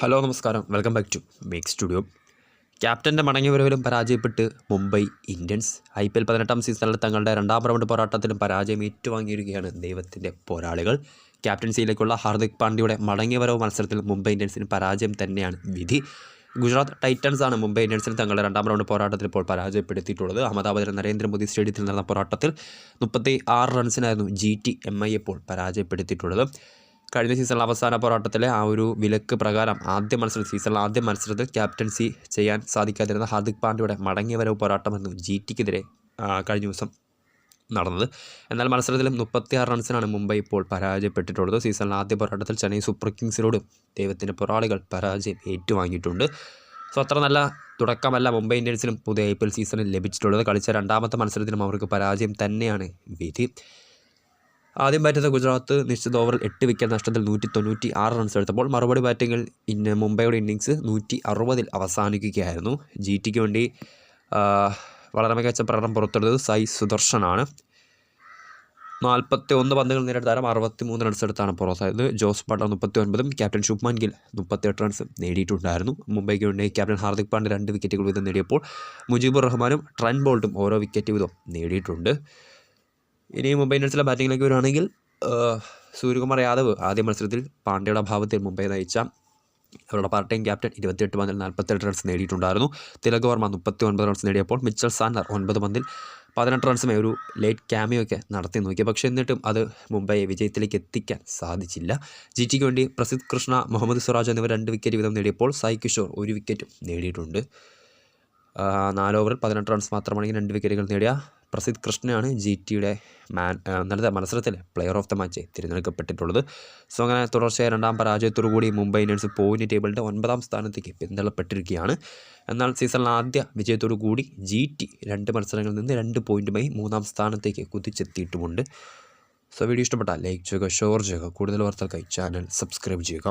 Hello നമസ്കാരം, welcome back to make studio. ക്യാപ്റ്റൻ്റെ മടങ്ങിവരവിലും പരാജയപ്പെട്ട് മുംബൈ ഇന്ത്യൻസ് IPL 18 സീസണിൽ തങ്ങളുടെ രണ്ടാം റൗണ്ട് പോരാട്ടത്തിലും പരാജയം ഏറ്റുവാങ്ങിയിരിക്കുകയാണ് ദൈവത്തിൻ്റെ പോരാളികൾ. ക്യാപ്റ്റൻസിയിലേക്കുള്ള ഹാർദിക് പാണ്ഡ്യയുടെ മടങ്ങിവരവ് മത്സരത്തിൽ മുംബൈ ഇന്ത്യൻസിന് പരാജയം തന്നെയാണ് വിധി. ഗുജറാത്ത് ടൈറ്റൻസ് ആണ് മുംബൈ ഇന്ത്യൻസിന് തങ്ങളുടെ രണ്ടാം റൗണ്ട് പോരാട്ടത്തിൽ ഇപ്പോൾ പരാജയപ്പെടുത്തിയിട്ടുള്ളത്. അഹമ്മദാബാദിലെ നരേന്ദ്രമോദി സ്റ്റേഡിയത്തിൽ നടന്ന പോരാട്ടത്തിൽ 36 റൺസിനായിരുന്നു GTMI ഇപ്പോൾ പരാജയപ്പെടുത്തിയിട്ടുള്ളത്. കഴിഞ്ഞ സീസണിലെ അവസാന പോരാട്ടത്തിലെ ആ ഒരു വിലക്ക് പ്രകാരം സീസണിലെ ആദ്യ മത്സരത്തിൽ ക്യാപ്റ്റൻസി ചെയ്യാൻ സാധിക്കാതിരുന്ന ഹാർദിക് പാണ്ഡ്യയുടെ മടങ്ങിവരവ് പോരാട്ടമായിരുന്നു GTക്കെതിരെ കഴിഞ്ഞ ദിവസം നടന്നത്. എന്നാൽ മത്സരത്തിലും 36 റൺസിനാണ് മുംബൈ ഇപ്പോൾ പരാജയപ്പെട്ടിട്ടുള്ളത്. സീസണിലെ ആദ്യ പോരാട്ടത്തിൽ ചെന്നൈ സൂപ്പർ കിങ്സിനോടും ദൈവത്തിൻ്റെ പോരാളികൾ പരാജയം ഏറ്റുവാങ്ങിയിട്ടുണ്ട്. സോ അത്ര നല്ല തുടക്കമല്ല മുംബൈ ഇന്ത്യൻസിനും പുതിയ IPL സീസണിൽ ലഭിച്ചിട്ടുള്ളത്. കളിച്ച രണ്ടാമത്തെ മത്സരത്തിനും അവർക്ക് പരാജയം തന്നെയാണ് വിധി. ആദ്യം ബാറ്റ് ഗുജറാത്ത് നിശ്ചിത ഓവറിൽ 8 വിക്കറ്റ് നഷ്ടത്തിൽ 196 റൺസ് എടുത്തപ്പോൾ മറുപടി ബാറ്റിങ്ങിൽ മുംബൈയുടെ ഇന്നിങ്സ് 160 അവസാനിക്കുകയായിരുന്നു. GTക്ക് വേണ്ടി വളരെ മികച്ച പ്രകടനം പുറത്തെടുത്തത് സായി സുദർശനാണ്. 41 പന്തുകൾ നേരിട്ട താരം 63 റൺസ് എടുത്താണ് പുറത്തായത്. ജോസ് ബട്ട്ലർ 39ഉം ക്യാപ്റ്റൻ ശുഭ്മാൻ ഗിൽ 38 റൺസ് നേടിയിട്ടുണ്ടായിരുന്നു. മുംബൈക്ക് വേണ്ടി ക്യാപ്റ്റൻ ഹാർദിക് പാണ്ഡ്യ 2 വിക്കറ്റുകൾ വീതം നേടിയപ്പോൾ മുജീബുർ റഹ്മാനും ട്രെന്റ് ബോൾട്ടും ഓരോ വിക്കറ്റ് വീതം നേടിയിട്ടുണ്ട്. ഇനി മുംബൈ ഇന്ത്യൻസിലെ ബാറ്റിങ്ങിലേക്ക് വരുവാണെങ്കിൽ സൂര്യകുമാർ യാദവ് ആദ്യ മത്സരത്തിൽ പാണ്ഡ്യയുടെ അഭാവത്തിൽ മുംബൈ നയിച്ച അവരുടെ പാർട്ട് ടൈം ക്യാപ്റ്റൻ 28 പന്തിൽ 48 റൺസ് നേടിയിട്ടുണ്ടായിരുന്നു. തിലക് വർമ്മ 39 റൺസ് നേടിയപ്പോൾ മിച്ചൽ സാൻഡർ 9 പന്തിൽ 18 റൺസുമേ ഒരു ലേറ്റ് ക്യാമിയൊക്കെ നടത്തി നോക്കി. പക്ഷേ എന്നിട്ടും അത് മുംബൈയെ വിജയത്തിലേക്ക് എത്തിക്കാൻ സാധിച്ചില്ല. GTക്ക് വേണ്ടി പ്രസിദ്ധ് കൃഷ്ണ, മുഹമ്മദ് സിറാജ് എന്നിവർ 2 വിക്കറ്റ് വീതം നേടിയപ്പോൾ സായി കിഷോർ 1 വിക്കറ്റും നേടിയിട്ടുണ്ട്. 4 ഓവറിൽ 18 റൺസ് മാത്രമാണെങ്കിൽ 2 വിക്കറ്റുകൾ നേടിയ പ്രസിദ്ധ് കൃഷ്ണയാണ് GTയുടെ ഇന്നലത്തെ മത്സരത്തിൽ പ്ലെയർ ഓഫ് ദ മാച്ച് തിരഞ്ഞെടുക്കപ്പെട്ടിട്ടുള്ളത്. സോ അങ്ങനെ തുടർച്ചയായ രണ്ടാം പരാജയത്തോടുകൂടി മുംബൈ ഇന്ത്യൻസ് പോയിന്റ് ടേബിളിൻ്റെ 9ാം സ്ഥാനത്തേക്ക് പിന്തള്ളപ്പെട്ടിരിക്കുകയാണ്. എന്നാൽ സീസണിലെ ആദ്യ വിജയത്തോടു കൂടി GT 2 മത്സരങ്ങളിൽ നിന്ന് 2 പോയിൻറ്റുമായി 3ാം സ്ഥാനത്തേക്ക് കുതിച്ചെത്തിയിട്ടുമുണ്ട്. സോ വീഡിയോ ഇഷ്ടപ്പെട്ടാൽ ലൈക്ക് ചെയ്യുക, ഷെയർ ചെയ്യുക. കൂടുതൽ വാർത്തകൾക്കായി ചാനൽ സബ്സ്ക്രൈബ് ചെയ്യുക.